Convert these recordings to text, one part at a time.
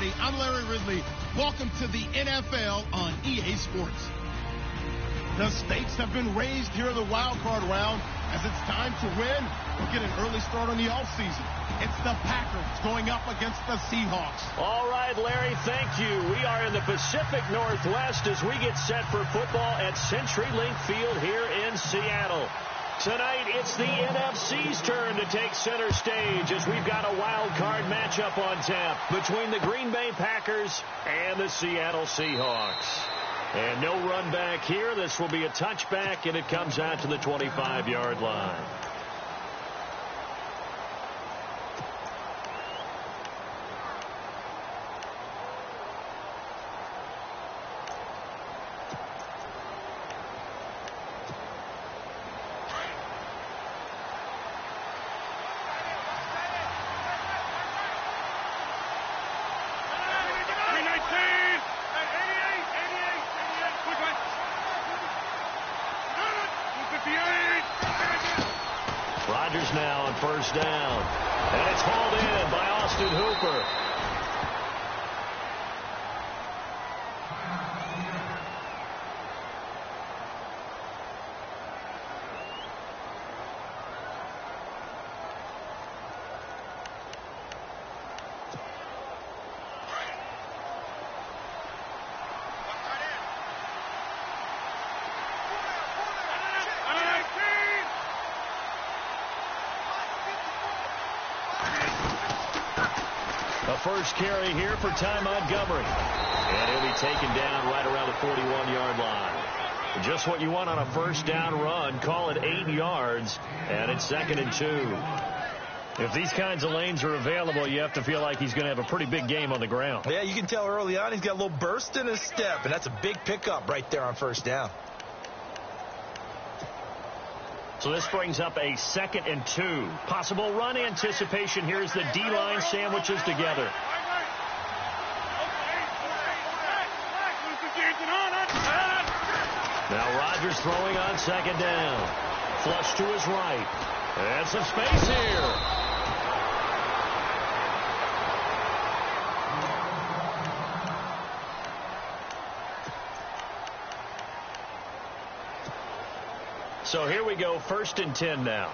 everybody. I'm Larry Ridley. Welcome to the NFL on EA Sports. The stakes have been raised here in the wild card round as it's time to win or get an early start on the offseason. It's the Packers going up against the Seahawks. All right, Larry, thank you. We are in the Pacific Northwest as we get set for football at CenturyLink Field here in Seattle. Tonight, it's the NFC's turn to take center stage as we've got a wild card matchup on tap between the Green Bay Packers and the Seattle Seahawks. And no run back here. This will be a touchback, and it comes out to the 25-yard line. Rodgers now on first down. And it's hauled in by Austin Hooper. First carry here for Ty Montgomery. And he'll be taken down right around the 41-yard line. Just what you want on a first down run. Call it 8 yards, and it's 2nd and 2. If these kinds of lanes are available, you have to feel like he's going to have a pretty big game on the ground. Yeah, you can tell early on he's got a little burst in his step, and that's a big pickup right there on first down. So this brings up a 2nd and 2. Possible run anticipation here as the D-line sandwiches together. Now Rodgers throwing on 2nd down. Flush to his right. And some space here. So here we go, 1st and 10 now.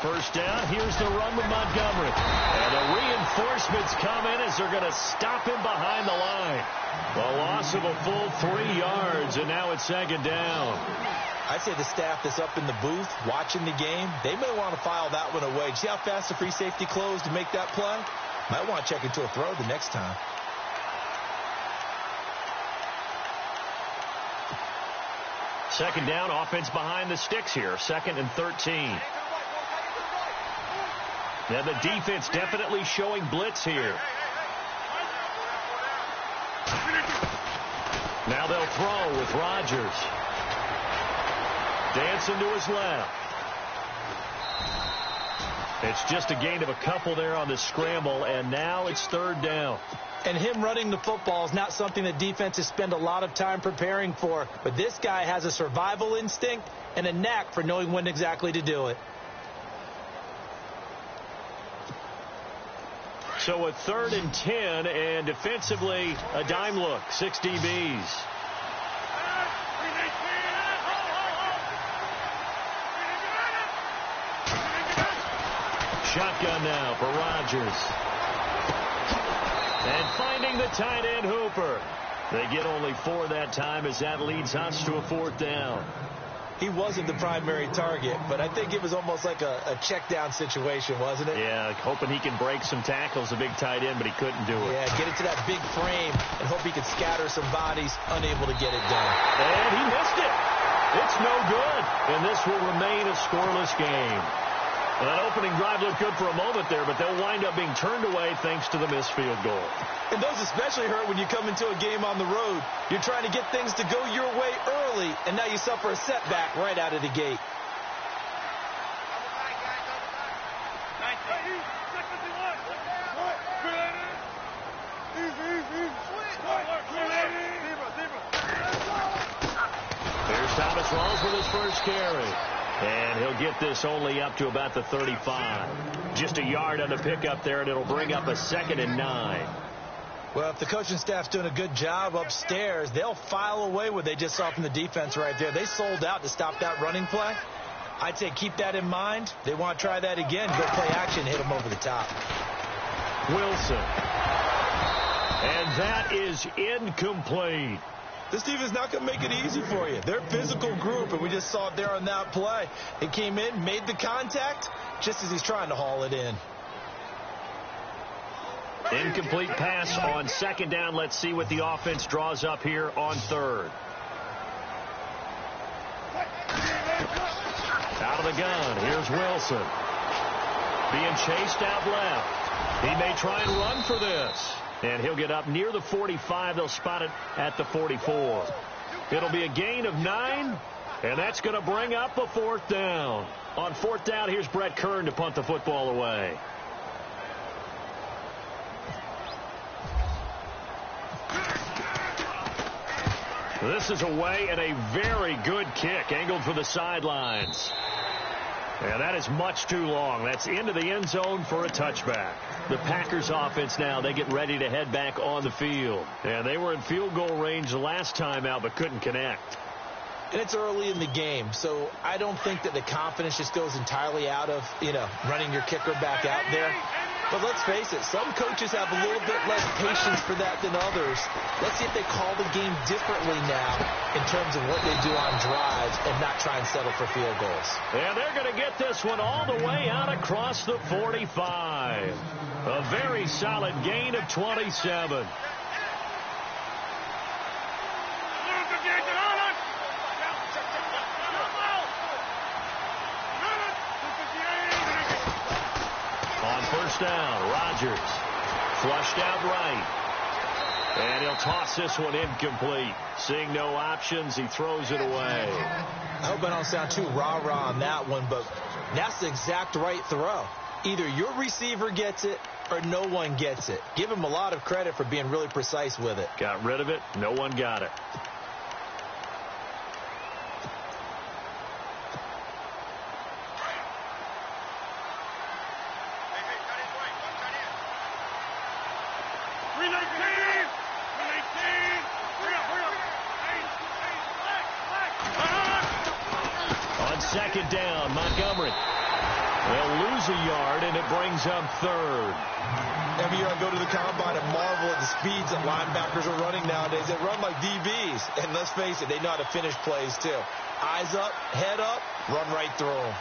First down, here's the run with Montgomery. And the reinforcements come in as they're going to stop him behind the line. A loss of a full 3 yards, and now it's 2nd down. I'd say the staff that's up in the booth watching the game, they may want to file that one away. See how fast the free safety closed to make that play? Might want to check into a throw the next time. Second down, offense behind the sticks here. 2nd and 13. Now the defense definitely showing blitz here. Now they'll throw with Rodgers. Dancing to his left. It's just a gain of a couple there on the scramble, and now it's 3rd down. And him running the football is not something that defenses spend a lot of time preparing for. But this guy has a survival instinct and a knack for knowing when exactly to do it. So a 3rd and 10, and defensively a dime look. 6 DBs. Shotgun now for Rodgers. And finding the tight end, Hooper. They get only 4 that time as that leads us to a 4th down. He wasn't the primary target, but I think it was almost like a check down situation, wasn't it? Yeah, hoping he can break some tackles, a big tight end, but he couldn't do it. Yeah, get it to that big frame and hope he could scatter some bodies, unable to get it done. And he missed it. It's no good, and this will remain a scoreless game. Well, that opening drive looked good for a moment there, but they'll wind up being turned away thanks to the missed field goal. And those especially hurt when you come into a game on the road. You're trying to get things to go your way early, and now you suffer a setback right out of the gate. throws with his first carry. And he'll get this only up to about the 35. Just a yard on the pickup there, and it'll bring up a 2nd and 9. Well, if the coaching staff's doing a good job upstairs, they'll file away what they just saw from the defense right there. They sold out to stop that running play. I'd say keep that in mind. They want to try that again. Go play action, hit them over the top. Wilson. And that is incomplete. This team is not going to make it easy for you. They're a physical group, and we just saw it there on that play. He came in, made the contact, just as he's trying to haul it in. Incomplete pass on 2nd down. Let's see what the offense draws up here on 3rd. Out of the gun. Here's Wilson. Being chased out left. He may try and run for this. And he'll get up near the 45. They'll spot it at the 44. It'll be a gain of 9, and that's going to bring up a 4th down. On 4th down, here's Brett Kern to punt the football away. This is away, and a very good kick angled for the sidelines. And that is much too long. That's into the end zone for a touchback. The Packers offense now, they get ready to head back on the field. And they were in field goal range the last time out but couldn't connect. And it's early in the game, so I don't think that the confidence just goes entirely out of, running your kicker back out there. But let's face it, some coaches have a little bit less patience for that than others. Let's see if they call the game differently now in terms of what they do on drives and not try and settle for field goals. And they're going to get this one all the way out across the 45. A very solid gain of 27. On 1st down, Rodgers flushed out right. And he'll toss this one incomplete. Seeing no options, he throws it away. I hope I don't sound too rah-rah on that one, but that's the exact right throw. Either your receiver gets it or no one gets it. Give him a lot of credit for being really precise with it. Got rid of it. No one got it. On 2nd down, Montgomery. They'll lose a yard, and it brings up 3rd. Every year I go to the combine and marvel at the speeds that linebackers are running nowadays. They run like DBs. And let's face it, they know how to finish plays too. Eyes up, head up, run right through them.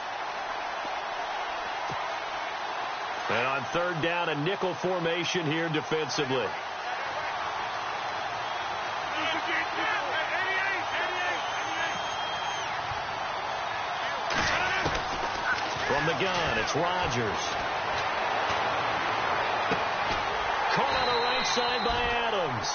And on 3rd down, a nickel formation here defensively. From the gun, it's Rodgers. Caught on the right side by Adams.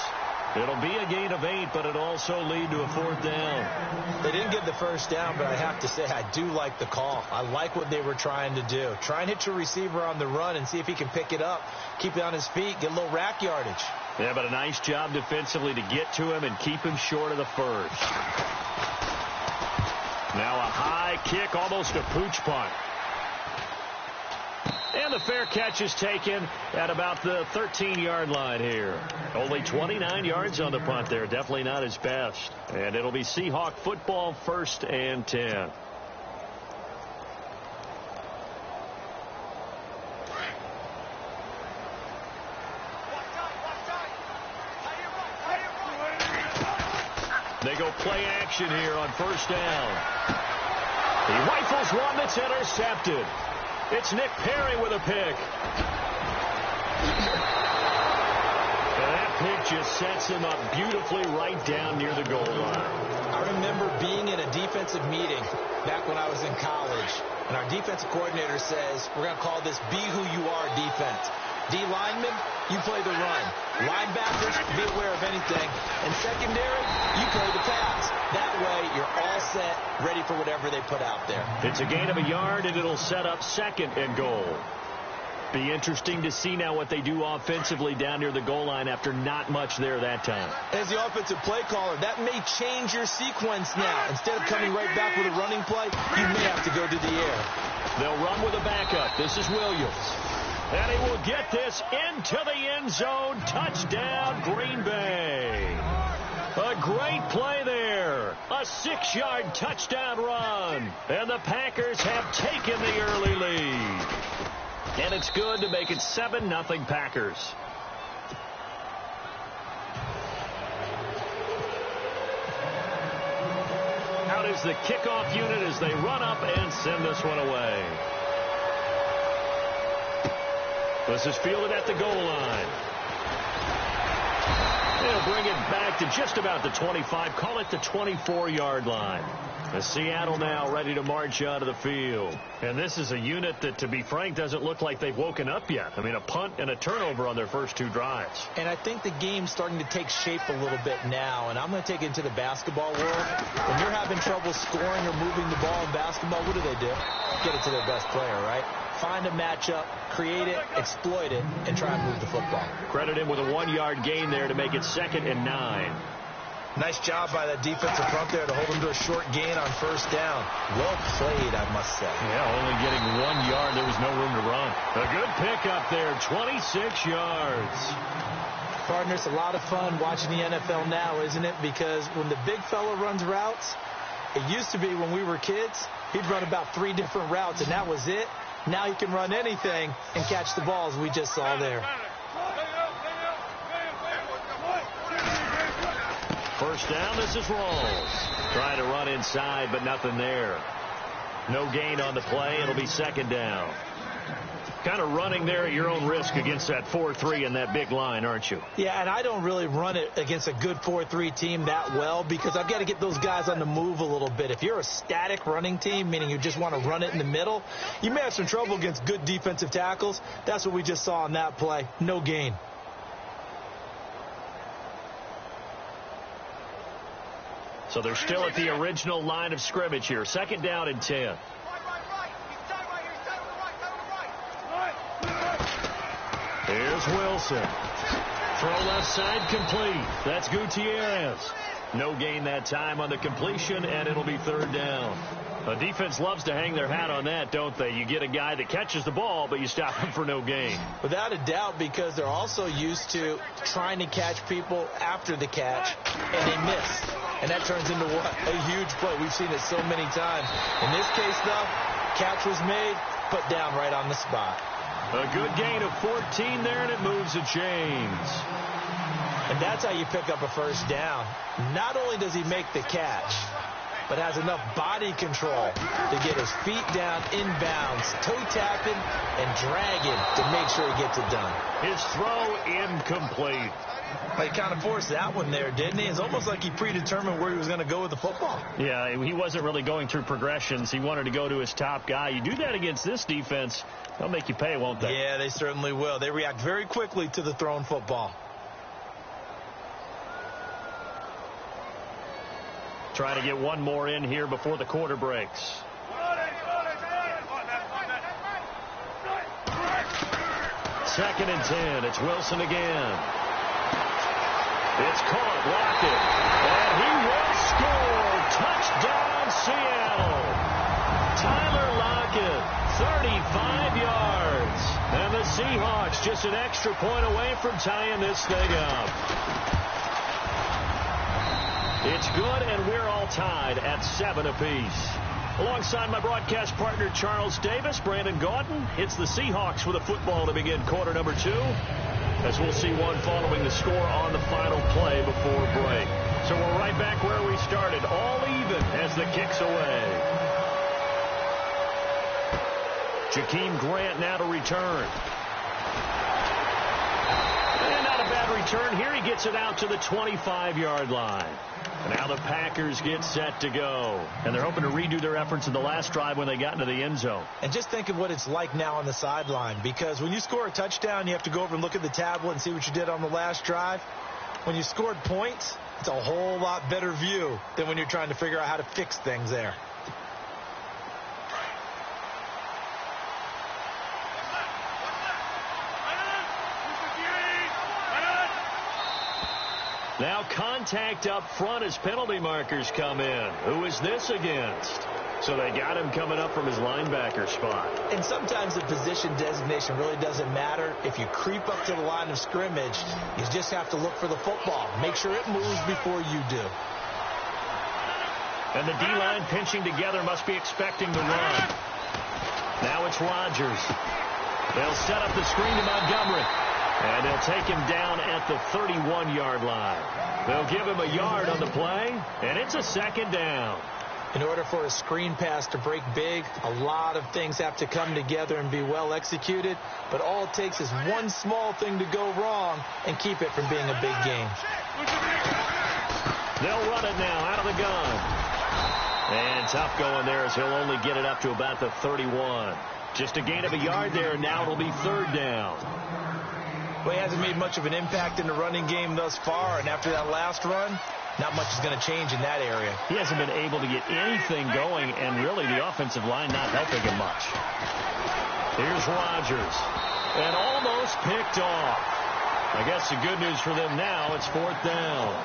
It'll be a gain of 8, but it also lead to a 4th down. They didn't get the 1st down, but I have to say I do like the call. I like what they were trying to do. Try and hit your receiver on the run and see if he can pick it up, keep it on his feet, get a little rack yardage. Yeah, but a nice job defensively to get to him and keep him short of the 1st. Now a high kick, almost a pooch punt. And the fair catch is taken at about the 13-yard line here. Only 29 yards on the punt there. Definitely not his best. And it'll be Seahawk football, 1st and 10. They go play action here on 1st down. He rifles one that's intercepted. It's Nick Perry with a pick. And that pick just sets him up beautifully right down near the goal line. I remember being in a defensive meeting back when I was in college, and our defensive coordinator says, we're going to call this Be Who You Are defense. D linemen, you play the run. Linebackers, be aware of anything. And secondary, you play the pass. That way, you're all set, ready for whatever they put out there. It's a gain of a yard, and it'll set up 2nd and goal. Be interesting to see now what they do offensively down near the goal line after not much there that time. As the offensive play caller, that may change your sequence now. Instead of coming right back with a running play, you may have to go to the air. They'll run with a backup. This is Williams. And he will get this into the end zone. Touchdown, Green Bay. A great play there. A 6-yard touchdown run. And the Packers have taken the early lead. And it's good to make it 7-0 Packers. Out is the kickoff unit as they run up and send this one away. This is fielded at the goal line. They'll bring it back to just about the 25. Call it the 24-yard line. As Seattle now ready to march out of the field. And this is a unit that, to be frank, doesn't look like they've woken up yet. I mean, a punt and a turnover on their first 2 drives. And I think the game's starting to take shape a little bit now. And I'm going to take it into the basketball world. When you're having trouble scoring or moving the ball in basketball, what do? Get it to their best player, right? Find a matchup, create it, exploit it, and try and move the football. Credit him with a 1-yard gain there to make it 2nd and 9. Nice job by that defensive front there to hold him to a short gain on first down. Well played, I must say. Yeah, only getting 1 yard. There was no room to run. A good pickup there, 26 yards. Partner, it's a lot of fun watching the NFL now, isn't it? Because when the big fella runs routes, it used to be when we were kids, he'd run about 3 different routes, and that was it. Now he can run anything and catch the balls we just saw there. First down, this is Rawls. Trying to run inside, but nothing there. No gain on the play. It'll be 2nd down. Kind of running there at your own risk against that 4-3 and that big line, aren't you? Yeah, and I don't really run it against a good 4-3 team that well because I've got to get those guys on the move a little bit. If you're a static running team, meaning you just want to run it in the middle, you may have some trouble against good defensive tackles. That's what we just saw on that play. No gain. So they're still at the original line of scrimmage here. 2nd down and 10. Here's Wilson. Throw left side complete. That's Gutierrez. No gain that time on the completion, and it'll be 3rd down. A defense loves to hang their hat on that, don't they? You get a guy that catches the ball, but you stop him for no gain. Without a doubt, because they're also used to trying to catch people after the catch, and they miss. And that turns into what? A huge play. We've seen it so many times. In this case, though, catch was made, put down right on the spot. A good gain of 14 there, and it moves the chains. And that's how you pick up a first down. Not only does he make the catch, but has enough body control to get his feet down inbounds, toe tapping, and dragging to make sure he gets it done. His throw incomplete. He kind of forced that one there, didn't he? It's almost like he predetermined where he was going to go with the football. Yeah, he wasn't really going through progressions. He wanted to go to his top guy. You do that against this defense, they'll make you pay, won't they? Yeah, they certainly will. They react very quickly to the thrown football. Trying to get one more in here before the quarter breaks. Second and 10. It's Wilson again. It's caught, blocked it, and he will score. Touchdown, Seattle. Tyler Lockett, 35 yards. And the Seahawks just an extra point away from tying this thing up. It's good, and we're all tied at 7 apiece. Alongside my broadcast partner, Charles Davis, Brandon Gaudin hits the Seahawks with a football to begin quarter number 2. As we'll see one following the score on the final play before break. So we're right back where we started, all even as the kick's away. Jakeem Grant now to return. And not a bad return here. He gets it out to the 25-yard line. And now the Packers get set to go. And they're hoping to redo their efforts in the last drive when they got into the end zone. And just think of what it's like now on the sideline. Because when you score a touchdown, you have to go over and look at the tablet and see what you did on the last drive. When you scored points, it's a whole lot better view than when you're trying to figure out how to fix things there. contact up front as penalty markers come in. Who is this against? So they got him coming up from his linebacker spot. And sometimes the position designation really doesn't matter. If you creep up to the line of scrimmage, you just have to look for the football. Make sure it moves before you do. And the D-line pinching together must be expecting the run. Now it's Rodgers. They'll set up the screen to Montgomery. And they'll take him down at the 31-yard line. They'll give him a yard on the play, and it's a second down. In order for a screen pass to break big, a lot of things have to come together and be well executed. But all it takes is one small thing to go wrong and keep it from being a big game. They'll run it now out of the gun. And tough going there as he'll only get it up to about the 31. Just a gain of a yard there. Now it'll be third down. Well, he hasn't made much of an impact in the running game thus far. And after that last run, not much is going to change in that area. He hasn't been able to get anything going, and really the offensive line not helping him much. Here's Rodgers. And almost picked off. I guess the good news for them now, it's fourth down.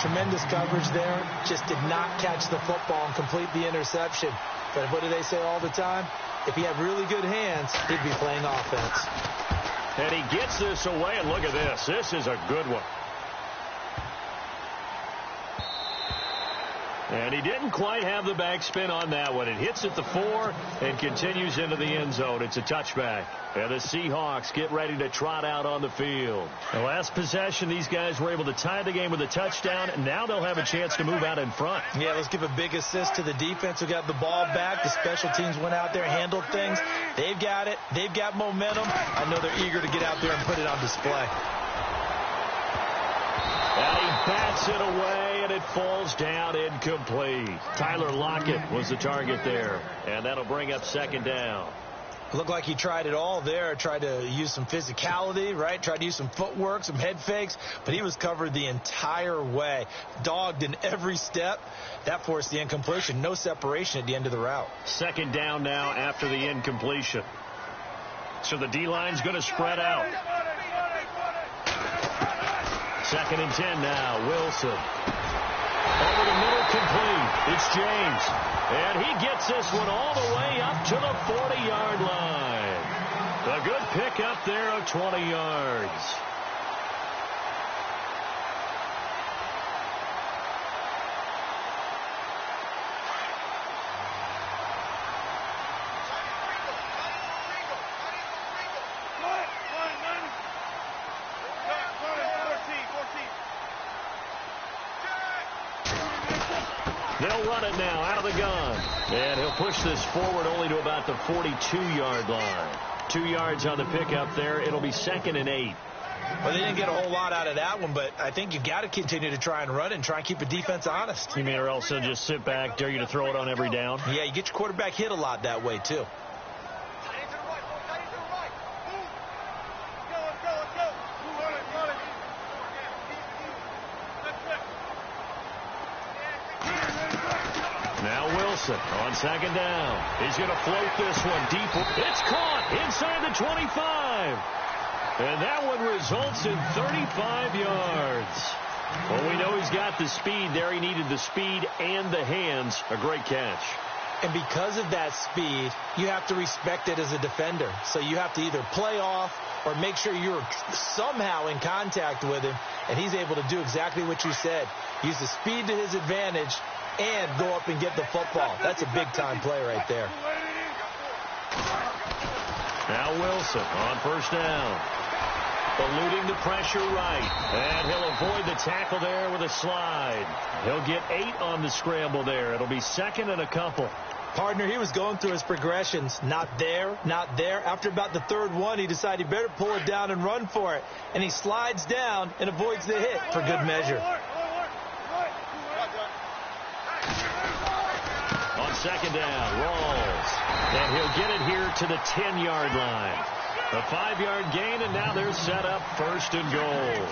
Tremendous coverage there. Just did not catch the football and complete the interception. But what do they say all the time? If he had really good hands, he'd be playing offense. And he gets this away, and look at this. This is a good one. And he didn't quite have the backspin on that one. It hits at the 4 and continues into the end zone. It's a touchback. And the Seahawks get ready to trot out on the field. The last possession, these guys were able to tie the game with a touchdown. And now they'll have a chance to move out in front. Yeah, let's give a big assist to the defense who got the ball back. The special teams went out there, handled things. They've got it. They've got momentum. I know they're eager to get out there and put it on display. And he bats it away, and it falls down incomplete. Tyler Lockett was the target there, and that'll bring up second down. Looked like he tried it all there. Tried to use some physicality, right? Tried to use some footwork, some head fakes, but he was covered the entire way. Dogged in every step. That forced the incompletion. No separation at the end of the route. Second down now after the incompletion. So the D-line's going to spread out. Second and 10 now. Wilson. Over the middle, complete. It's James. And he gets this one all the way up to the 40-yard line. A good pickup there of 20 yards. They'll run it now out of the gun. And he'll push this forward only to about the 42-yard line. 2 yards on the pickup there. It'll be second and 8. Well, they didn't get a whole lot out of that one, but I think you got to continue to try and run and try and keep the defense honest. You mean, or else they'll just sit back, dare you to throw it on every down? Yeah, you get your quarterback hit a lot that way, too. On second down, he's going to float this one deep. It's caught inside the 25. And that one results in 35 yards. Well, we know he's got the speed there. He needed the speed and the hands. A great catch. And because of that speed, you have to respect it as a defender. So you have to either play off or make sure you're somehow in contact with him. And he's able to do exactly what you said. Use the speed to his advantage and go up and get the football. That's a big-time play right there. Now Wilson on first down. Eluding the pressure right. And he'll avoid the tackle there with a slide. He'll get 8 on the scramble there. It'll be second and a couple. Partner, he was going through his progressions. Not there, not there. After about the third one, he decided he better pull it down and run for it. And he slides down and avoids the hit for good measure. On second down, Rawls. And he'll get it here to the 10-yard line. A 5-yard gain, and now they're set up first and goal.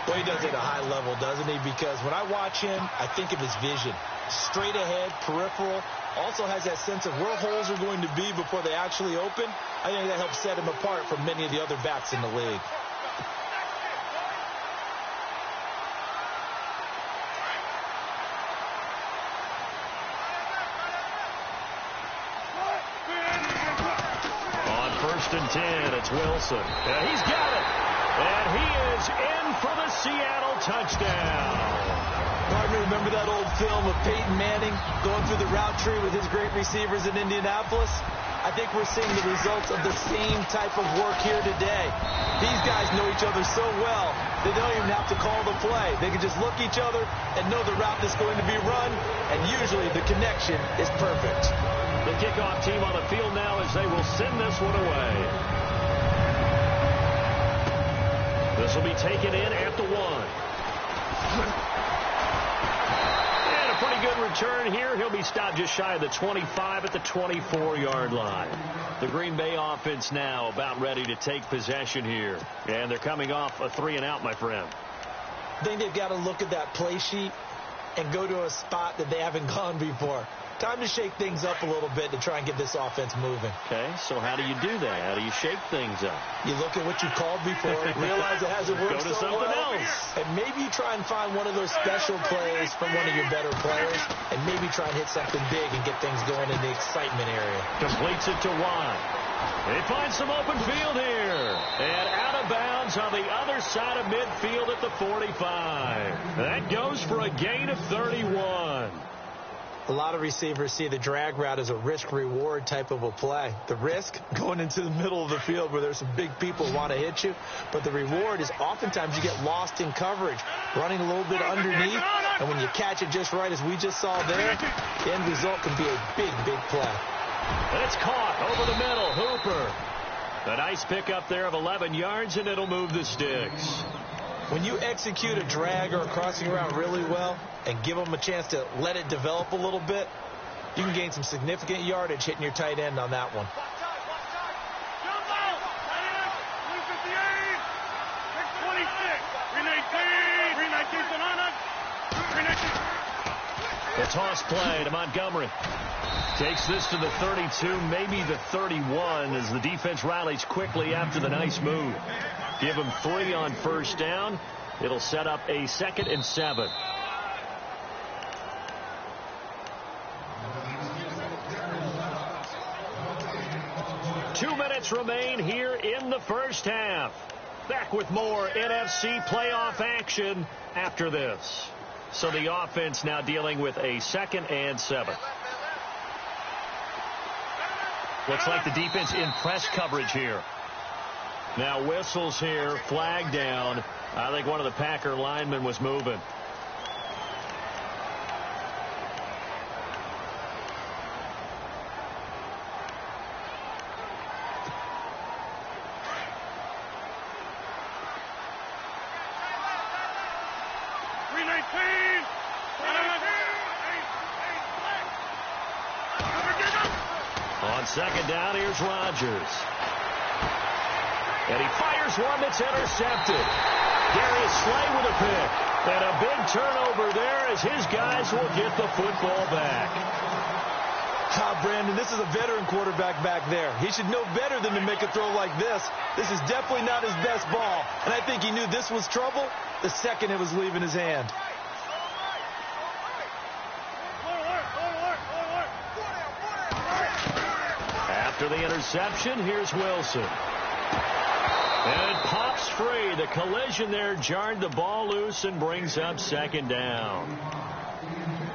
Well, he does it at a high level, doesn't he? Because when I watch him, I think of his vision. Straight ahead, peripheral. Also has that sense of where holes are going to be before they actually open. I think that helps set him apart from many of the other backs in the league. 1st and 10. It's Wilson. He's got it. And he is in for the Seattle touchdown. Partner, remember that old film of Peyton Manning going through the route tree with his great receivers in Indianapolis? I think we're seeing the results of the same type of work here today. These guys know each other so well, they don't even have to call the play. They can just look each other and know the route that's going to be run, and usually the connection is perfect. The kickoff team on the field now as they will send this one away. This will be taken in at the 1. Pretty good return here. He'll be stopped just shy of the 25 at the 24-yard line. The Green Bay offense now about ready to take possession here. And they're coming off a 3-and-out, my friend. I think they've got to look at that play sheet and go to a spot that they haven't gone before. Time to shake things up a little bit to try and get this offense moving. Okay, so how do you do that? How do you shake things up? You look at what you called before, realize it hasn't worked Go to so something well, else. and maybe you try and find one of those special plays from one of your better players, and maybe try and hit something big and get things going in the excitement area. Completes it to Watt. They find some open field here. And out of bounds on the other side of midfield at the 45. That goes for a gain of 31. A lot of receivers see the drag route as a risk-reward type of a play. The risk, going into the middle of the field where there's some big people who want to hit you. But the reward is oftentimes you get lost in coverage, running a little bit underneath. And when you catch it just right, as we just saw there, the end result can be a big, big play. And it's caught over the middle. Hooper. A nice pickup there of 11 yards, and it'll move the sticks. When you execute a drag or a crossing route really well and give them a chance to let it develop a little bit, you can gain some significant yardage hitting your tight end on that one. The toss play to Montgomery. Takes this to the 32, maybe the 31, as the defense rallies quickly after the nice move. Give him 3 on 1st down. It'll set up a 2nd and 7. Two minutes remain here in the first half. Back with more NFC playoff action after this. So the offense now dealing with a 2nd and 7. Looks like the defense in press coverage here. Now whistles here, flag down. I think one of the Packer linemen was moving. On 2nd down, here's Rodgers. And he fires one that's intercepted. Darius Slay with a pick. And a big turnover there as his guys will get the football back. Brandon, this is a veteran quarterback back there. He should know better than to make a throw like this. This is definitely not his best ball. And I think he knew this was trouble the second it was leaving his hand. After the interception, here's Wilson. And it pops free. The collision there jarred the ball loose and brings up 2nd down.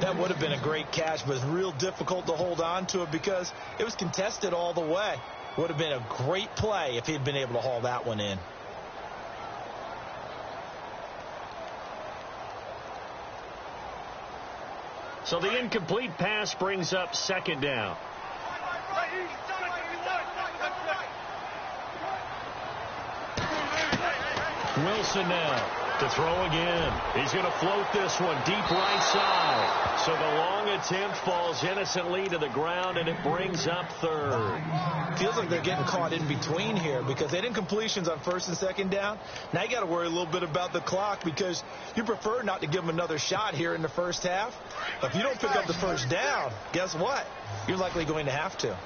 That would have been a great catch, but it's real difficult to hold on to it because it was contested all the way. Would have been a great play if he'd been able to haul that one in. So the incomplete pass brings up 2nd down. Wilson now to throw again. He's going to float this one deep right side. So the long attempt falls innocently to the ground, and it brings up 3rd. Feels like they're getting caught in between here because they didn't completions on 1st and 2nd down. Now you got to worry a little bit about the clock because you prefer not to give them another shot here in the first half. If you don't pick up the 1st down, guess what? You're likely going to have to.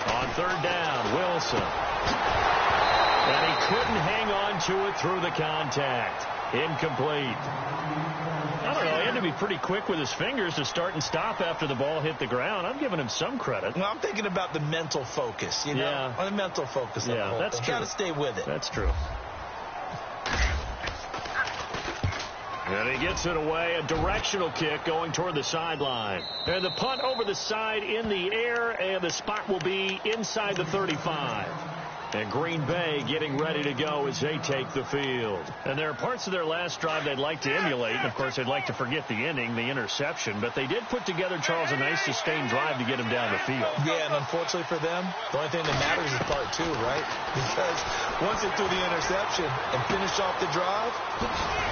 On 3rd down, Wilson. And he couldn't hang on to it through the contact. Incomplete. I don't know. He had to be pretty quick with his fingers to start and stop after the ball hit the ground. I'm giving him some credit. Well, I'm thinking about the mental focus, you know? Yeah. The mental focus. Yeah, that's true. Got to stay with it. That's true. And he gets it away. A directional kick going toward the sideline. And the punt over the side in the air, and the spot will be inside the 35. And Green Bay getting ready to go as they take the field. And there are parts of their last drive they'd like to emulate. And, of course, they'd like to forget the ending, the interception. But they did put together, Charles, a nice sustained drive to get him down the field. Yeah, and unfortunately for them, the only thing that matters is part two, right? Because once they threw the interception and finish off the drive,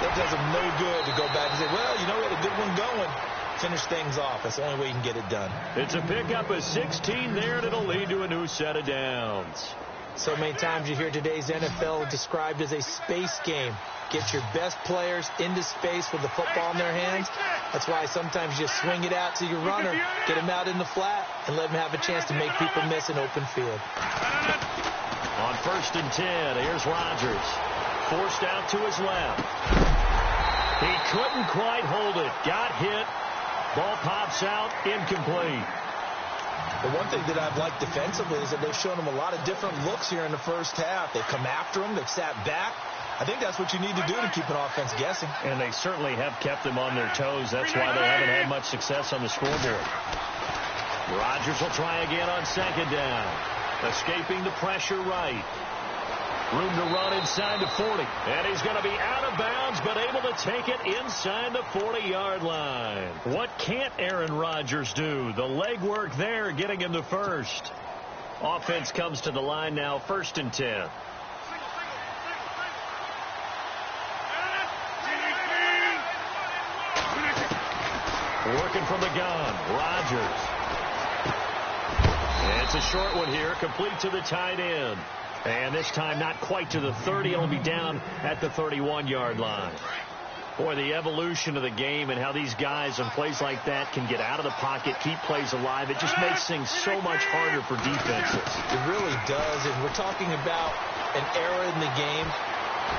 that does them no good to go back and say, well, you know, we had a good one going. Finish things off. That's the only way you can get it done. It's a pickup of 16 there, and it'll lead to a new set of downs. So many times you hear today's NFL described as a space game. Get your best players into space with the football in their hands. That's why sometimes you just swing it out to your runner, get him out in the flat, and let him have a chance to make people miss an open field. On 1st and 10, here's Rodgers. Forced out to his left. He couldn't quite hold it. Got hit. Ball pops out. Incomplete. The one thing that I've liked defensively is that they've shown him a lot of different looks here in the first half. They've come after him. They've sat back. I think that's what you need to do to keep an offense guessing. And they certainly have kept them on their toes. That's why they haven't had much success on the scoreboard. Rodgers will try again on 2nd down. Escaping the pressure right. Room to run inside the 40. And he's going to be out of bounds, but able to take it inside the 40-yard line. What can't Aaron Rodgers do? The legwork there getting him the first. Offense comes to the line now, 1st and 10. Working from the gun, Rodgers. And it's a short one here, complete to the tight end. And this time not quite to the 30. It'll be down at the 31-yard line. Boy, the evolution of the game and how these guys on plays like that can get out of the pocket, keep plays alive, it just makes things so much harder for defenses. It really does. And we're talking about an era in the game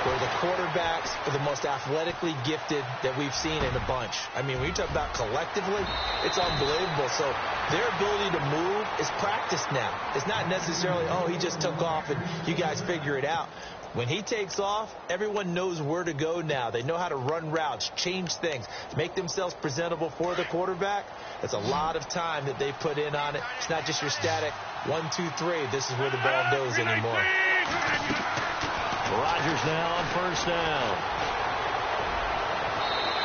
where the quarterbacks are the most athletically gifted that we've seen in a bunch. I mean, when you talk about collectively, it's unbelievable. So their ability to move is practiced now. It's not necessarily, oh, he just took off and you guys figure it out. When he takes off, everyone knows where to go now. They know how to run routes, change things, make themselves presentable for the quarterback. That's a lot of time that they put in on it. It's not just your static 1, 2, 3. This is where the ball goes anymore. Rodgers now on 1st down.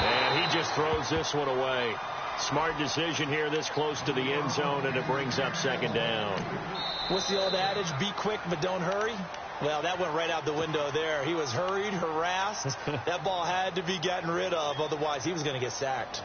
And he just throws this one away. Smart decision here this close to the end zone, and it brings up 2nd down. What's the old adage? Be quick, but don't hurry. Well, that went right out the window there. He was hurried, harassed. That ball had to be gotten rid of. Otherwise, he was going to get sacked.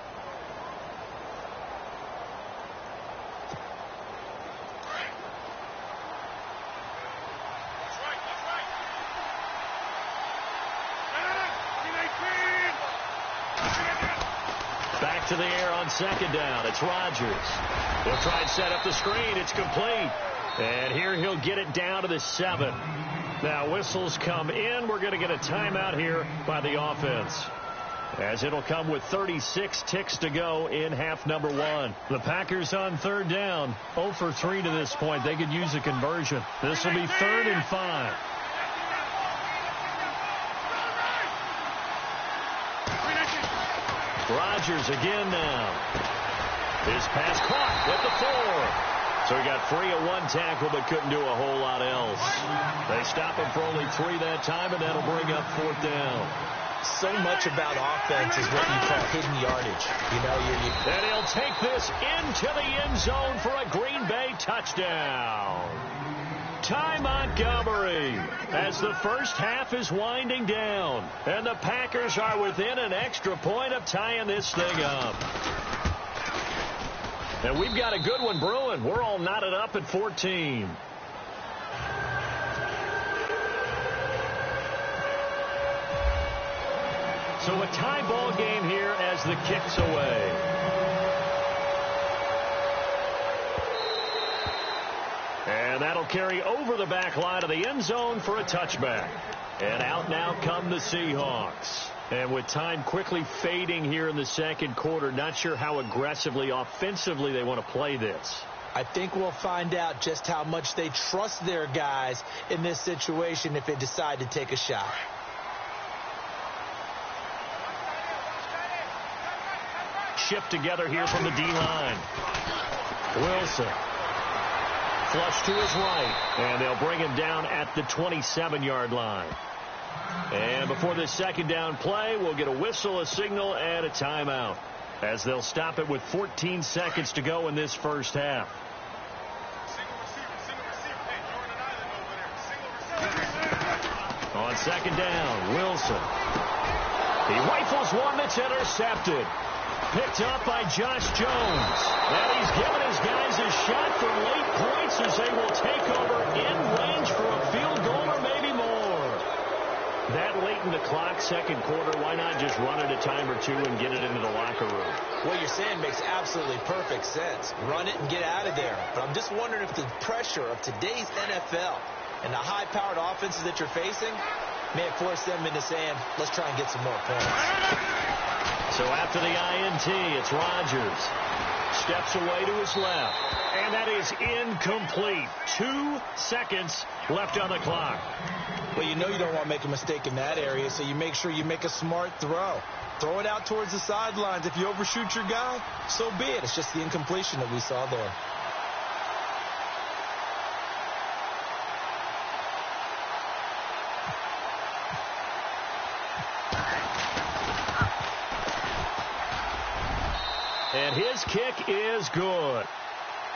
Back to the air on 2nd down. It's Rodgers. He'll try and set up the screen. It's complete. And here he'll get it down to the 7. Now whistles come in. We're going to get a timeout here by the offense, as it'll come with 36 ticks to go in half number 1. The Packers on 3rd down. 0 for 3 to this point. They could use a conversion. This will be 3rd and 5. Rodgers again now. His pass caught with the 4. So he got free of one tackle but couldn't do a whole lot else. They stop him for only 3 that time, and that'll bring up 4th down. So much about offense is what you call hidden yardage. You know, and he'll take this into the end zone for a Green Bay touchdown. Ty Montgomery, as the first half is winding down, and the Packers are within an extra point of tying this thing up. And we've got a good one brewing. We're all knotted up at 14. So a tie ball game here as the kick's away. And And that'll carry over the back line of the end zone for a touchback. And out now come the Seahawks. And with time quickly fading here in the second quarter, not sure how aggressively, offensively they want to play this. I think we'll find out just how much they trust their guys in this situation if they decide to take a shot. Shift together here from the D-line. Wilson. Flush to his right. And they'll bring him down at the 27-yard line. And before this second down play, we'll get a whistle, a signal, and a timeout, as they'll stop it with 14 seconds to go in this first half. On second down, Wilson. He rifles one that's intercepted. Picked up by Josh Jones. And he's given his guys a shot for late points as they will take over in range for a field goal or maybe more. That late in the clock, second quarter, why not just run it a time or two and get it into the locker room? What you're saying makes absolutely perfect sense. Run it and get out of there. But I'm just wondering if the pressure of today's NFL and the high-powered offenses that you're facing may have forced them into saying, let's try and get some more points. So after the INT, it's Rodgers. Steps away to his left. And that is incomplete. 2 seconds left on the clock. Well, you know you don't want to make a mistake in that area, so you make sure you make a smart throw. Throw it out towards the sidelines. If you overshoot your guy, so be it. It's just the incompletion that we saw there. And his kick is good.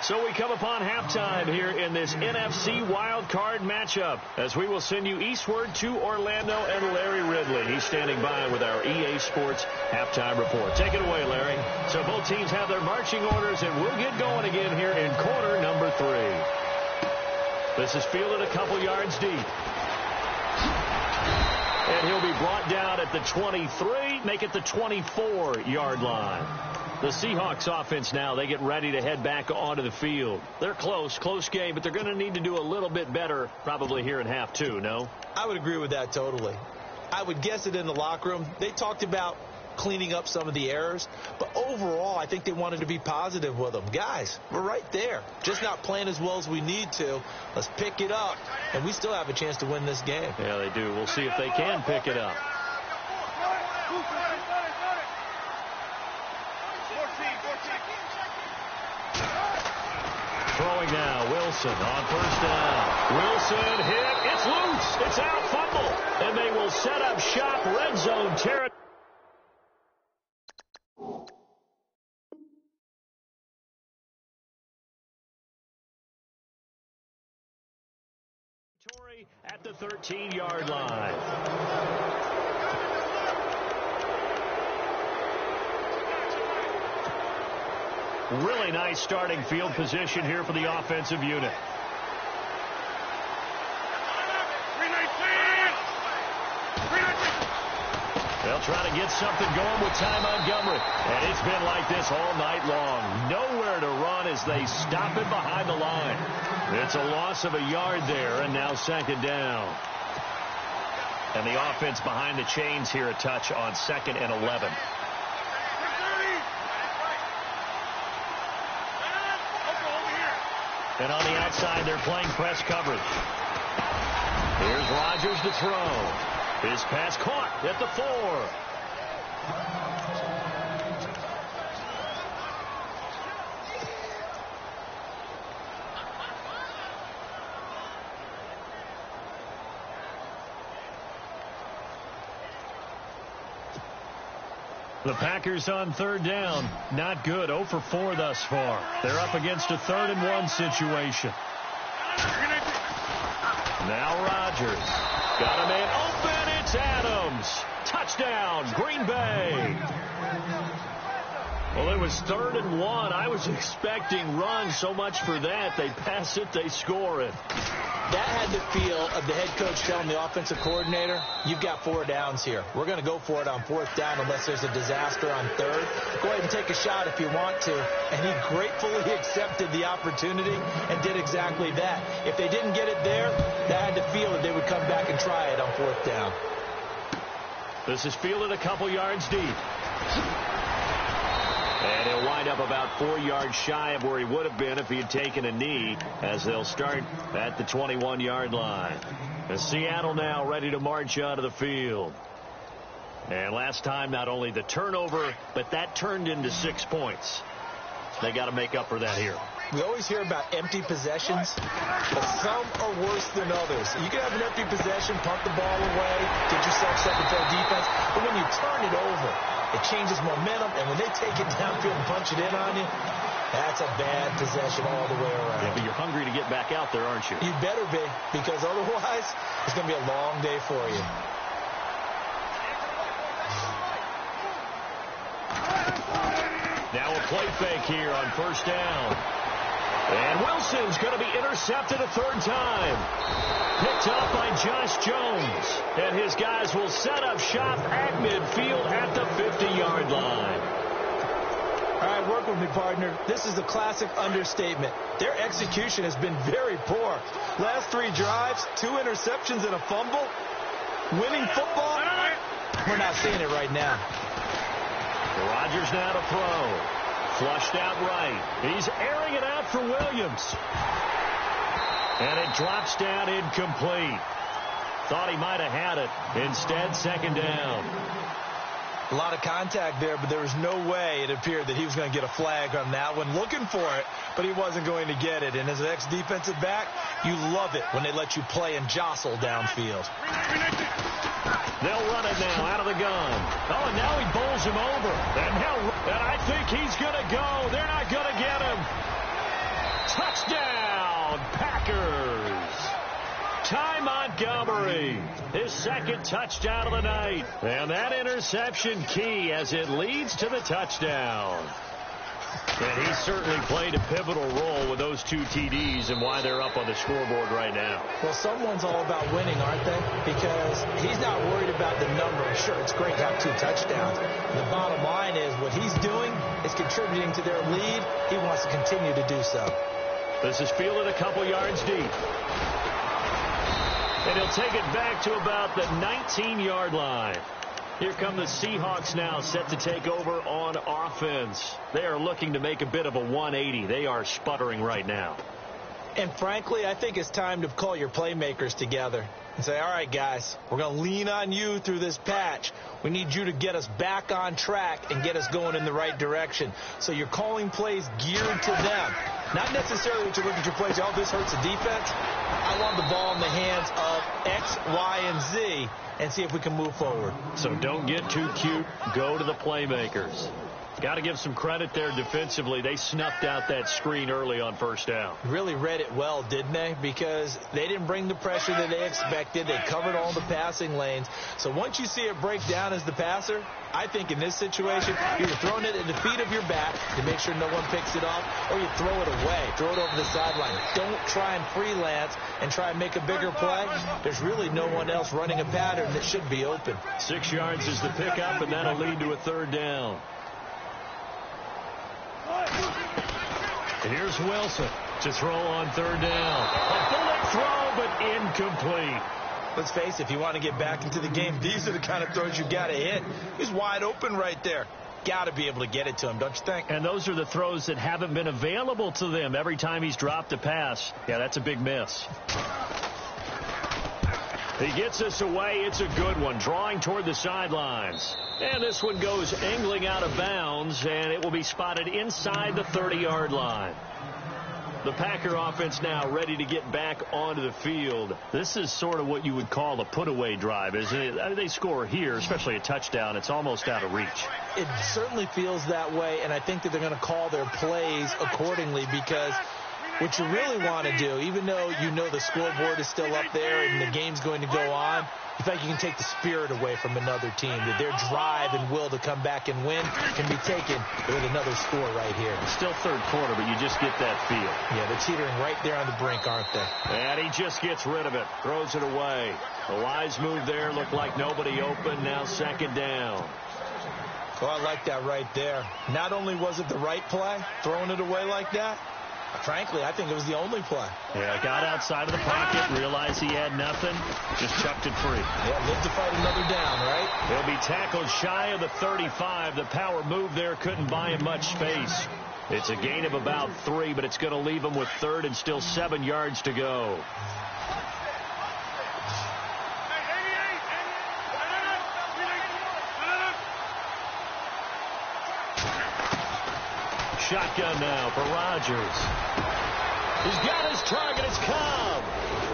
So we come upon halftime here in this NFC wildcard matchup, as we will send you eastward to Orlando and Larry Ridley. He's standing by with our EA Sports halftime report. Take it away, Larry. So both teams have their marching orders, and we'll get going again here in quarter number 3. This is fielded a couple yards deep. And he'll be brought down at the 23, make it the 24-yard line. The Seahawks offense now, they get ready to head back onto the field. They're close game, but they're going to need to do a little bit better probably here in half 2, no? I would agree with that totally. I would guess it in the locker room. They talked about cleaning up some of the errors, but overall, I think they wanted to be positive with them. Guys, we're right there. Just not playing as well as we need to. Let's pick it up, and we still have a chance to win this game. Yeah, they do. We'll see if they can pick it up. Throwing now, Wilson on first down. Wilson hit. It's loose. It's out, fumble. And they will set up shop, red zone territory. At the 13-yard line. Really nice starting field position here for the offensive unit. They'll try to get something going with Ty Montgomery. And it's been like this all night long. Nowhere to run as they stop it behind the line. It's a loss of a yard there, and now second down. And the offense behind the chains here a touch on 2nd and 11. And on the outside, they're playing press coverage. Here's Rodgers to throw. His pass caught at the 4. The Packers on third down. Not good. 0 for 4 thus far. They're up against a 3rd and 1 situation. Now Rodgers. Got a man open. It's Adams. Touchdown, Green Bay. Well, it was 3rd and 1. I was expecting runs. So much for that. They pass it, they score it. That had the feel of the head coach telling the offensive coordinator, you've got 4 downs here. We're going to go for it on 4th down unless there's a disaster on 3rd. Go ahead and take a shot if you want to. And he gratefully accepted the opportunity and did exactly that. If they didn't get it there, that had the feel that they would come back and try it on 4th down. This is fielded a couple yards deep. And he'll wind up about 4 yards shy of where he would have been if he had taken a knee, as they'll start at the 21-yard line. And Seattle now ready to march out of the field. And last time, not only the turnover, but that turned into 6 points. They got to make up for that here. We always hear about empty possessions, but some are worse than others. You can have an empty possession, punt the ball away, get yourself second field defense, but when you turn it over, it changes momentum, and when they take it downfield and punch it in on you, that's a bad possession all the way around. Yeah, but you're hungry to get back out there, aren't you? You better be, because otherwise, it's going to be a long day for you. Now a play fake here on 1st down. And Wilson's going to be intercepted a 3rd time. Picked up by Josh Jones. And his guys will set up shop at midfield at the 50-yard line. All right, work with me, partner. This is a classic understatement. Their execution has been very poor. Last 3 drives, 2 interceptions and a fumble. Winning football? We're not seeing it right now. Rodgers now to throw. Flushed out right. He's airing it out for Williams. And it drops down incomplete. Thought he might have had it. Instead, 2nd down. A lot of contact there, but there was no way it appeared that he was going to get a flag on that one. Looking for it, but he wasn't going to get it. And as an ex-defensive back, you love it when they let you play and jostle downfield. They'll run it now out of the gun. Oh, and now he bowls him over. And I think he's going to go. They're not going to get him. Touchdown, Packers. Ty Montgomery, his 2nd touchdown of the night. And that interception key as it leads to the touchdown. And he certainly played a pivotal role with those 2 TDs and why they're up on the scoreboard right now. Well, someone's all about winning, aren't they? Because he's not worried about the number. Sure, it's great to have 2 touchdowns. The bottom line is what he's doing is contributing to their lead. He wants to continue to do so. This is fielded a couple yards deep. And he'll take it back to about the 19-yard line. Here come the Seahawks now, set to take over on offense. They are looking to make a bit of a 180. They are sputtering right now. And frankly, I think it's time to call your playmakers together and say, all right, guys, we're going to lean on you through this patch. We need you to get us back on track and get us going in the right direction. So you're calling plays geared to them. Not necessarily when you look at your plays, oh, this hurts the defense. I want the ball in the hands of X, Y, and Z and see if we can move forward. So don't get too cute. Go to the playmakers. Got to give some credit there defensively. They snuffed out that screen early on 1st down. Really read it well, didn't they? Because they didn't bring the pressure that they expected. They covered all the passing lanes. So once you see it break down as the passer, I think in this situation, you're throwing it at the feet of your back to make sure no one picks it off, or you throw it away, throw it over the sideline. Don't try and freelance and try and make a bigger play. There's really no one else running a pattern that should be open. 6 yards is the pickup, and that'll lead to a 3rd down. And here's Wilson to throw on 3rd down. A bullet throw, but incomplete. Let's face it, if you want to get back into the game, these are the kind of throws you got to hit. He's wide open right there. Got to be able to get it to him, don't you think? And those are the throws that haven't been available to them every time he's dropped a pass. Yeah, that's a big miss. He gets us away. It's a good one, drawing toward the sidelines. And this one goes angling out of bounds, and it will be spotted inside the 30-yard line. The Packer offense now ready to get back onto the field. This is sort of what you would call a put-away drive, isn't it? I mean, they score here, especially a touchdown. It's almost out of reach. It certainly feels that way, and I think that they're going to call their plays accordingly because what you really want to do, even though you know the scoreboard is still up there and the game's going to go on, you feel like you can take the spirit away from another team, that their drive and will to come back and win can be taken with another score right here. It's still third quarter, but you just get that feel. Yeah, they're teetering right there on the brink, aren't they? And he just gets rid of it, throws it away. A wise move there, looked like nobody open, now second down. Oh, I like that right there. Not only was it the right play, throwing it away like that, frankly, I think it was the only play. Yeah, got outside of the pocket, realized he had nothing, just chucked it free. Yeah, live to fight another down, right? He'll be tackled shy of the 35. The power move there couldn't buy him much space. It's a gain of about 3, but it's going to leave him with third and still 7 yards to go. Shotgun now for Rodgers. He's got his target. It's Cobb.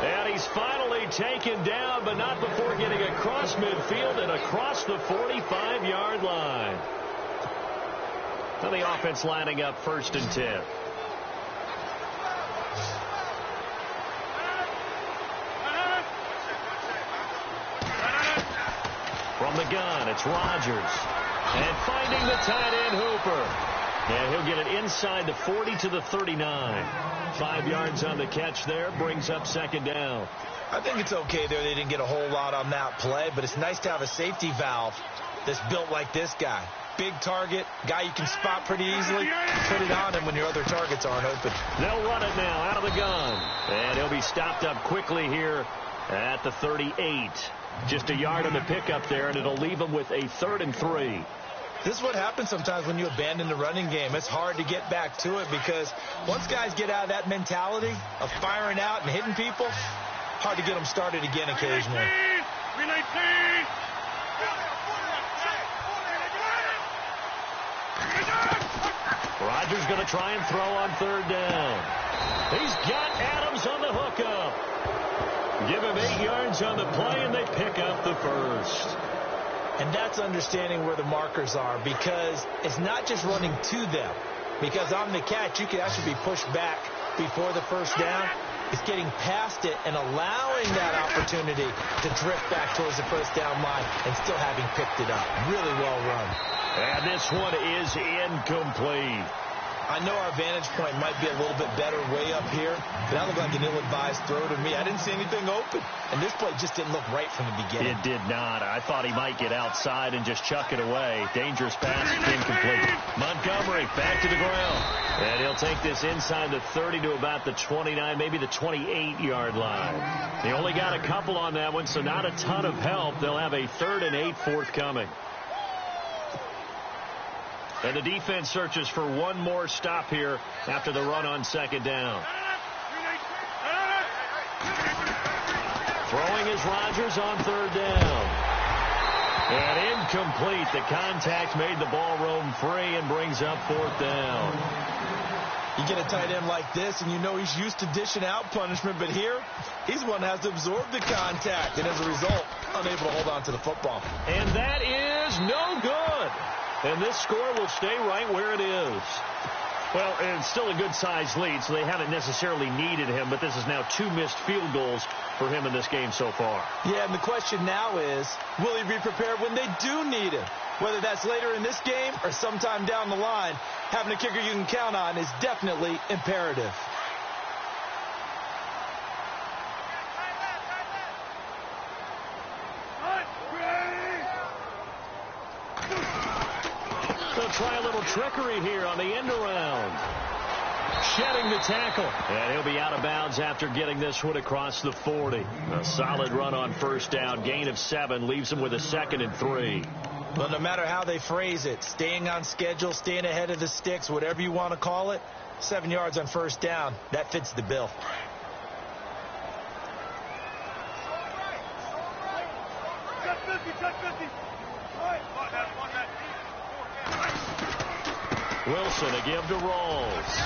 And he's finally taken down, but not before getting across midfield and across the 45-yard line. So the offense lining up 1st and 10. From the gun, it's Rodgers. And finding the tight end Hooper. And he'll get it inside the 40 to the 39. 5 yards on the catch there, brings up second down. I think it's okay there. They didn't get a whole lot on that play, but it's nice to have a safety valve that's built like this guy. Big target, guy you can spot pretty easily. Put it on him when your other targets aren't open. They'll run it now out of the gun. And he'll be stopped up quickly here at the 38. Just a yard on the pickup there, and it'll leave him with a 3rd and 3. This is what happens sometimes when you abandon the running game. It's hard to get back to it because once guys get out of that mentality of firing out and hitting people, hard to get them started again occasionally. Rodgers going to try and throw on 3rd down. He's got Adams on the hookup. Give him 8 yards on the play, and they pick up the 1st. And that's understanding where the markers are, because it's not just running to them. Because on the catch, you could actually be pushed back before the 1st down. It's getting past it and allowing that opportunity to drift back towards the 1st down line and still having picked it up. Really well run. And this one is incomplete. I know our vantage point might be a little bit better way up here, but that looked like an ill-advised throw to me. I didn't see anything open, and this play just didn't look right from the beginning. It did not. I thought he might get outside and just chuck it away. Dangerous pass, incomplete. Montgomery back to the ground, and he'll take this inside the 30 to about the 29, maybe the 28-yard line. He only got a couple on that one, so not a ton of help. They'll have a 3rd and 8 forthcoming. And the defense searches for one more stop here after the run on 2nd down. Throwing is Rodgers on 3rd down. And incomplete. The contact made the ball roam free and brings up 4th down. You get a tight end like this, and you know he's used to dishing out punishment, but here, he's the one that has to absorb the contact, and as a result, unable to hold on to the football. And that is no good. And this score will stay right where it is. Well, it's still a good-sized lead, so they haven't necessarily needed him, but this is now 2 missed field goals for him in this game so far. Yeah, and the question now is, will he be prepared when they do need him? Whether that's later in this game or sometime down the line, having a kicker you can count on is definitely imperative. They'll try a little trickery here on the end around. Shedding the tackle. And he'll be out of bounds after getting this one across the 40. A solid run on 1st down. Gain of 7 leaves him with a 2nd and 3. Well, no matter how they phrase it, staying on schedule, staying ahead of the sticks, whatever you want to call it, 7 yards on 1st down, that fits the bill. Wilson, a give to Rawls.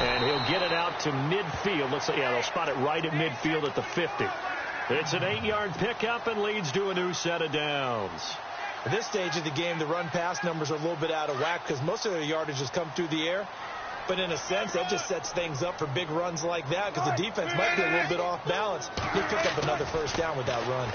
And he'll get it out to midfield. Looks like, yeah, they'll spot it right at midfield at the 50. It's an 8-yard pickup and leads to a new set of downs. At this stage of the game, the run-pass numbers are a little bit out of whack because most of their yardage has come through the air. But in a sense, that just sets things up for big runs like that because the defense might be a little bit off balance. He'll pick up another first down with that run.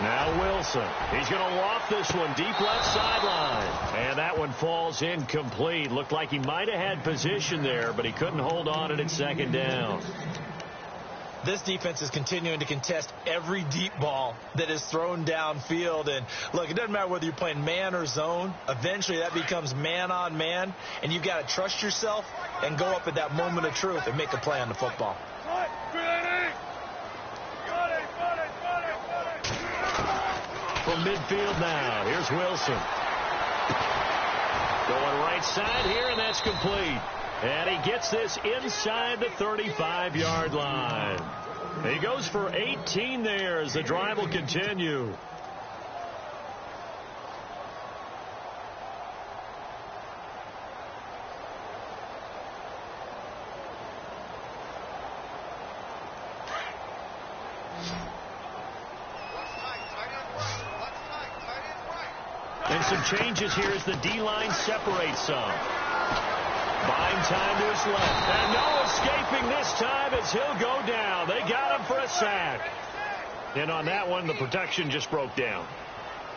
Now Wilson. He's going to loft this one deep left sideline. And that one falls incomplete. Looked like he might have had position there, but he couldn't hold on to it at second down. This defense is continuing to contest every deep ball that is thrown downfield. And, look, it doesn't matter whether you're playing man or zone. Eventually, that becomes man-on-man, and you've got to trust yourself and go up at that moment of truth and make a play on the football. From midfield now, here's Wilson. Going right side here, and that's complete. And he gets this inside the 35-yard line. He goes for 18 there as the drive will continue. And some changes here as the D-line separates some. Buying time to his left. And no escaping this time as he'll go down. They got him for a sack. And on that one, the protection just broke down.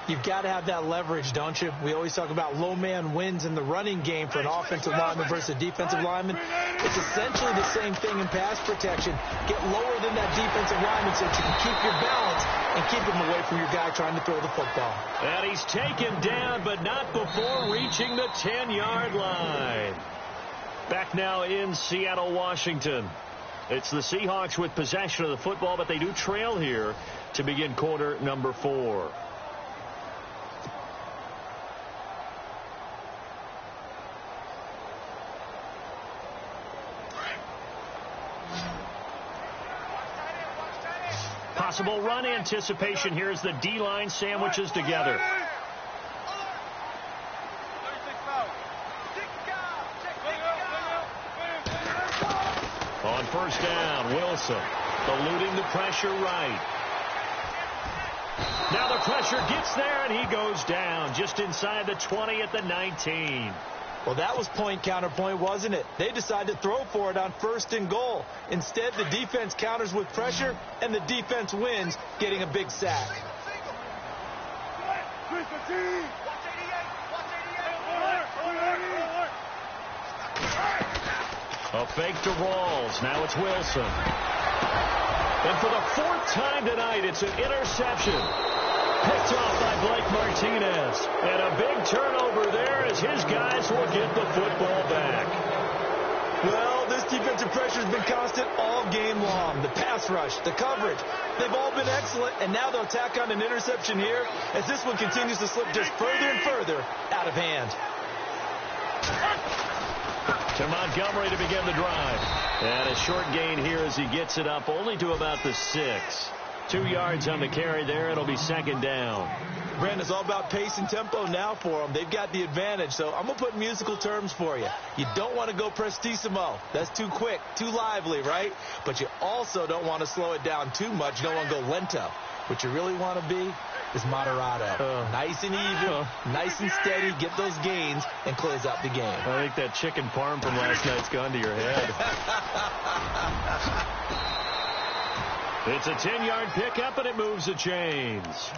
You've got to have that leverage, don't you? We always talk about low man wins in the running game for an offensive lineman versus a defensive lineman. It's essentially the same thing in pass protection. Get lower than that defensive lineman so that you can keep your balance and keep him away from your guy trying to throw the football. And he's taken down, but not before reaching the 10-yard line. Back now in Seattle, Washington. It's the Seahawks with possession of the football, but they do trail here to begin quarter number 4. Possible run anticipation here as the D-line sandwiches together. On first down, Wilson eluding the pressure right. Now the pressure gets there, and he goes down just inside the 20 at the 19. Well, that was point counterpoint, wasn't it? They decided to throw for it on first and goal. Instead, the defense counters with pressure, and the defense wins, getting a big sack. A fake to Rawls. Now it's Wilson. And for the 4th time tonight, it's an interception. Picked off by Blake Martinez. And a big turnover there as his guys will get the football back. Well, this defensive pressure has been constant all game long. The pass rush, the coverage, they've all been excellent. And now they'll tack on an interception here as this one continues to slip just further and further out of hand. To Montgomery to begin the drive. And a short gain here as he gets it up only to about the 6. 2 yards on the carry there. It'll be second down. Brandon, it's all about pace and tempo now for them. They've got the advantage. So I'm going to put musical terms for you. You don't want to go prestissimo. That's too quick, too lively, right? But you also don't want to slow it down too much. You don't want to go lento. What you really want to be is moderato. Nice and even, nice and steady. Get those gains and close out the game. I think that chicken parm from last night's gone to your head. It's a 10-yard pickup, and it moves the chains.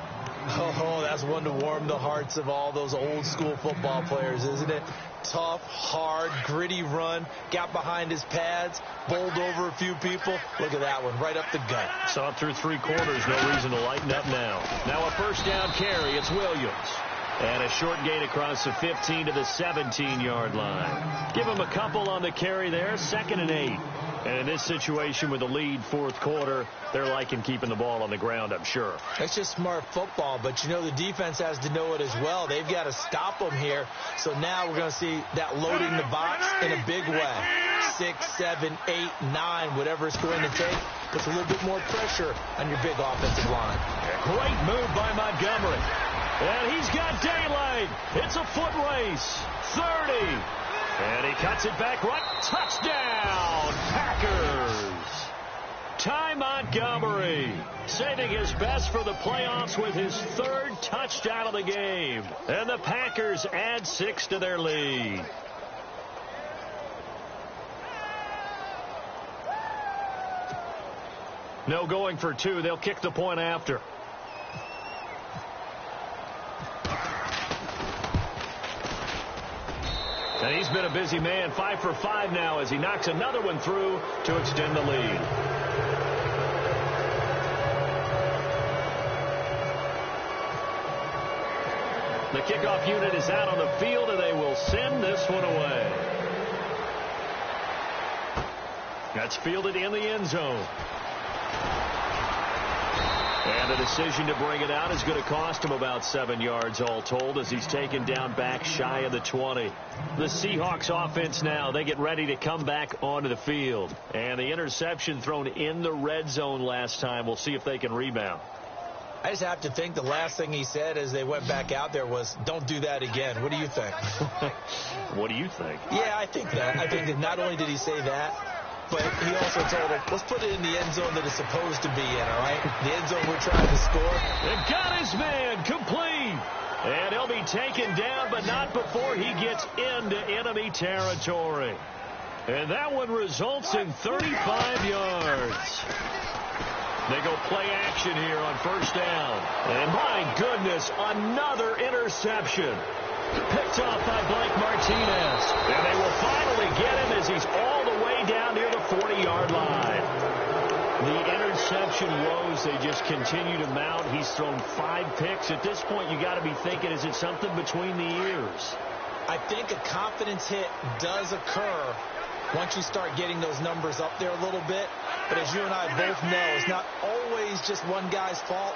Oh, that's one to warm the hearts of all those old-school football players, isn't it? Tough, hard, gritty run. Got behind his pads, bowled over a few people. Look at that one, right up the gut. Saw it through 3 quarters. No reason to lighten up now. Now a first down carry. It's Williams. And a short gain across the 15 to the 17-yard line. Give him a couple on the carry there. 2nd and 8. And in this situation with the lead 4th quarter, they're liking keeping the ball on the ground, I'm sure. That's just smart football, but you know the defense has to know it as well. They've got to stop them here. So now we're going to see that loading the box in a big way. 6, 7, 8, 9, whatever it's going to take. Puts a little bit more pressure on your big offensive line. Great move by Montgomery. And he's got daylight. It's a foot race. 30. And he cuts it back right. Touchdown, Packers. Ty Montgomery saving his best for the playoffs with his 3rd touchdown of the game. And the Packers add 6 to their lead. No going for two. They'll kick the point after. And he's been a busy man. 5 for 5 now as he knocks another one through to extend the lead. The kickoff unit is out on the field, and they will send this one away. That's fielded in the end zone. And the decision to bring it out is going to cost him about 7 yards all told as he's taken down back shy of the 20. The Seahawks offense now, they get ready to come back onto the field. And the interception thrown in the red zone last time. We'll see if they can rebound. I just have to think the last thing he said as they went back out there was, don't do that again. What do you think? What do you think? Yeah, I think that. I think that not only did he say that, but he also told him, let's put it in the end zone that it's supposed to be in, all right? The end zone we're trying to score. They got his man complete. And he'll be taken down, but not before he gets into enemy territory. And that one results in 35 yards. They go play action here on first down. And my goodness, another interception. Picked off by Blake Martinez. And they will finally get him as he's all the way down near the 40-yard line. The interception woes, they just continue to mount. He's thrown 5 picks. At this point, you got to be thinking, is it something between the ears? I think a confidence hit does occur once you start getting those numbers up there a little bit. But as you and I both know, it's not always just one guy's fault.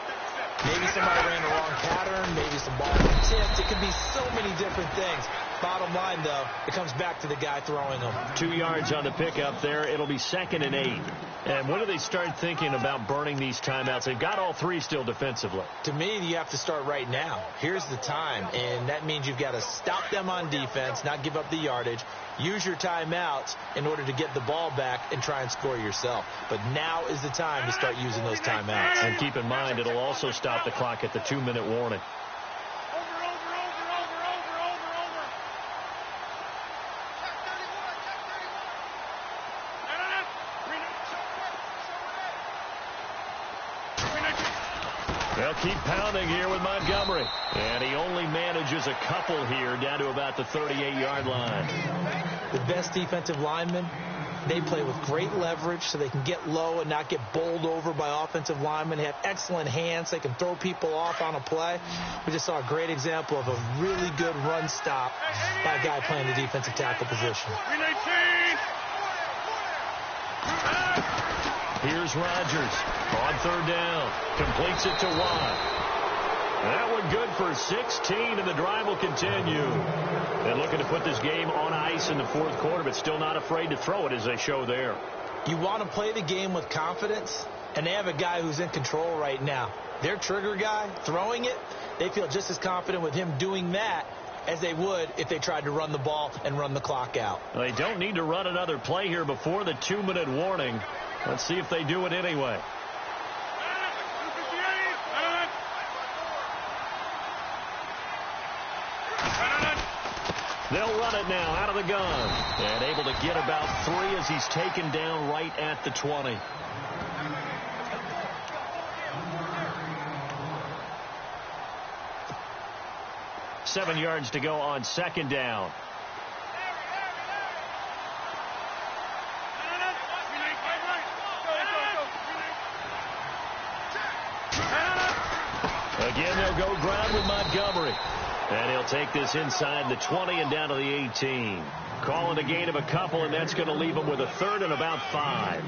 Maybe somebody ran the wrong pattern. Maybe some balls were tipped. It could be so many different things. Bottom line, though, it comes back to the guy throwing them. 2 yards on the pickup there. It'll be 2nd and 8. And when do they start thinking about burning these timeouts? They've got all 3 still defensively. To me, you have to start right now. Here's the time, and that means you've got to stop them on defense, not give up the yardage, use your timeouts in order to get the ball back and try and score yourself. But now is the time to start using those timeouts. And keep in mind, it'll also stop the clock at the 2-minute warning. They'll keep pounding here with Montgomery. And he only manages a couple here down to about the 38-yard line. The best defensive linemen, they play with great leverage so they can get low and not get bowled over by offensive linemen. They have excellent hands. They can throw people off on a play. We just saw a great example of a really good run stop by a guy playing the defensive tackle position. Here's Rodgers on 3rd down. Completes it to Watt. That one good for 16, and the drive will continue. And looking to put this game on ice in the 4th quarter, but still not afraid to throw it as they show there. You want to play the game with confidence, and they have a guy who's in control right now. Their trigger guy, throwing it, they feel just as confident with him doing that as they would if they tried to run the ball and run the clock out. Well, they don't need to run another play here before the 2-minute warning. Let's see if they do it anyway. They'll run it now out of the gun. And able to get about 3 as he's taken down right at the 20. Seven yards to go on 2nd down. Again, they'll go ground with Montgomery. And he'll take this inside the 20 and down to the 18. Calling a gain of a couple, and that's going to leave him with a 3rd and about 5.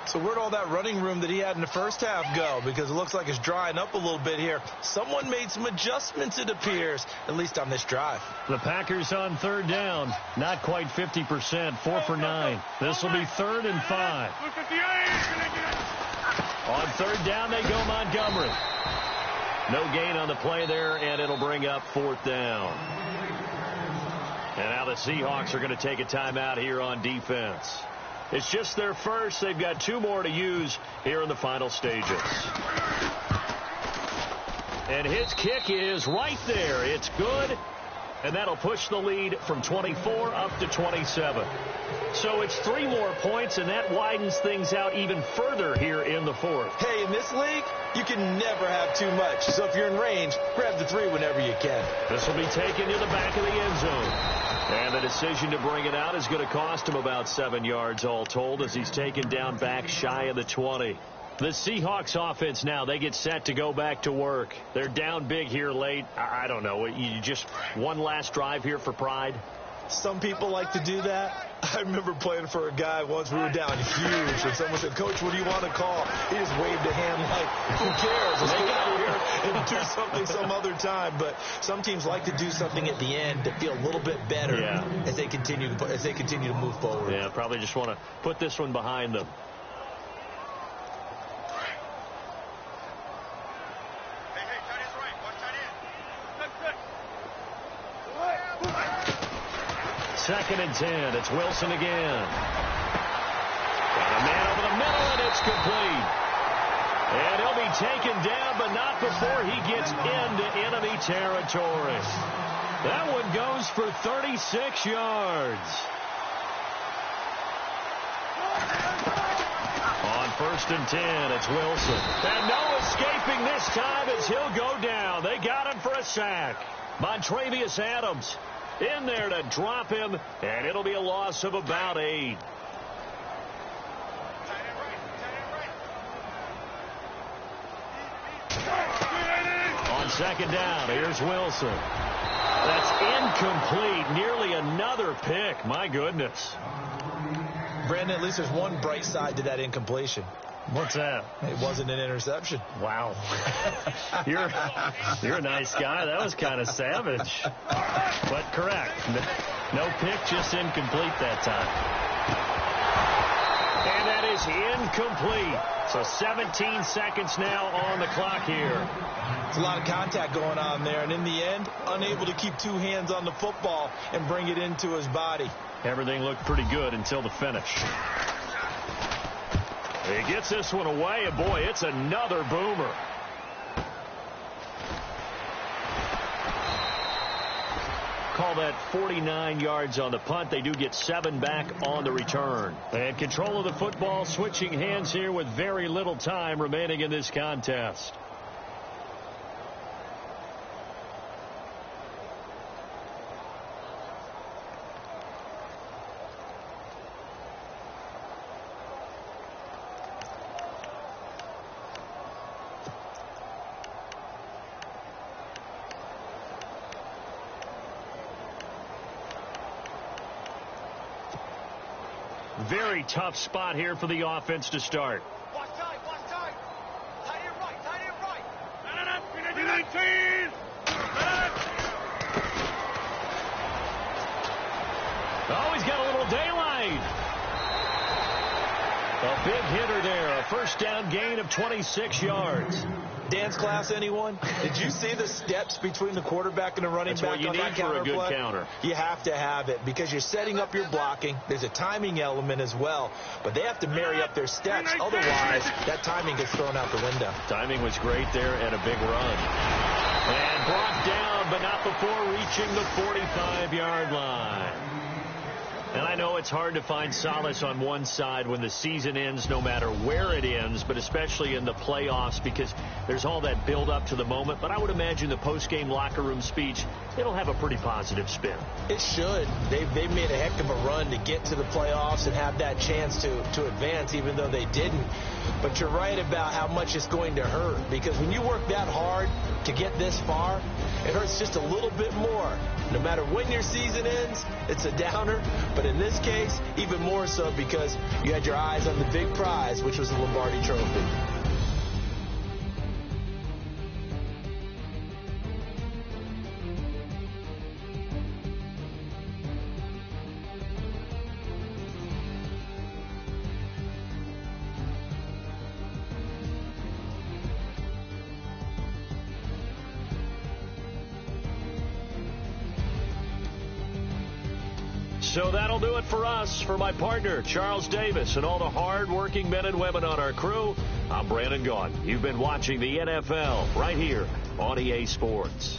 So where'd all that running room that he had in the first half go? Because it looks like it's drying up a little bit here. Someone made some adjustments, it appears, at least on this drive. The Packers on 3rd down. Not quite 50%, 4 for 9. This will be 3rd and 5. On 3rd down, they go Montgomery. No gain on the play there, and it'll bring up 4th down. And now the Seahawks are going to take a timeout here on defense. It's just their first. They've got 2 more to use here in the final stages. And his kick is right there. It's good. And that'll push the lead from 24 up to 27. So it's 3 more points, and that widens things out even further here in the fourth. Hey, in this league, you can never have too much. So if you're in range, grab the 3 whenever you can. This will be taken to the back of the end zone. And the decision to bring it out is going to cost him about 7 yards all told as he's taken down back shy of the 20. The Seahawks offense now, they get set to go back to work. They're down big here late. I don't know. You just one last drive here for pride? Some people like to do that. I remember playing for a guy once. We were down huge, and someone said, "Coach, what do you want to call?" He just waved a hand like, who cares? Let's get out here and do something some other time. But some teams like to do something at the end to feel a little bit better as they continue to move forward. Yeah, probably just want to put this one behind them. Second and 10. It's Wilson again. Got a man over the middle, and it's complete. And he'll be taken down, but not before he gets into enemy territory. That one goes for 36 yards. On first and 10, it's Wilson. And no escaping this time as he'll go down. They got him for a sack. Montravius Adams in there to drop him, and it'll be a loss of about 8. On second down, here's Wilson. That's incomplete. Nearly another pick. My goodness. Brandon, at least there's one bright side to that incompletion. What's that? It wasn't an interception. Wow. You're a nice guy. That was kind of savage. But correct. No pick, just incomplete that time. And that is incomplete. So 17 seconds now on the clock here. It's a lot of contact going on there. And in the end, unable to keep 2 hands on the football and bring it into his body. Everything looked pretty good until the finish. He gets this one away, and boy, it's another boomer. Call that 49 yards on the punt. They do get 7 back on the return. And control of the football, switching hands here with very little time remaining in this contest. Very tough spot here for the offense to start. Watch tight, watch tight. Tight end right, tight end right. 19. Oh, he's got a little daylight. A big hitter there. A first down gain of 26 yards. Dance class, anyone? Did you see the steps between the quarterback and the running back on that counter play? That's what you need for a good counter. You have to have it because you're setting up your blocking. There's a timing element as well, but they have to marry up their steps. Otherwise, that timing gets thrown out the window. Timing was great there and a big run. And brought down, but not before reaching the 45-yard line. And I know it's hard to find solace on one side when the season ends, no matter where it ends, but especially in the playoffs because there's all that build up to the moment. But I would imagine the post-game locker room speech, it'll have a pretty positive spin. It should. They've made a heck of a run to get to the playoffs and have that chance to advance, even though they didn't. But you're right about how much it's going to hurt because when you work that hard to get this far, it hurts just a little bit more. No matter when your season ends, it's a downer. But in this case, even more so because you had your eyes on the big prize, which was the Lombardi Trophy. So that'll do it for us. For my partner, Charles Davis, and all the hard-working men and women on our crew, I'm Brandon Gaudin. You've been watching the NFL right here on EA Sports.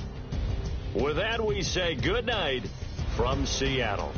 With that, we say good night from Seattle.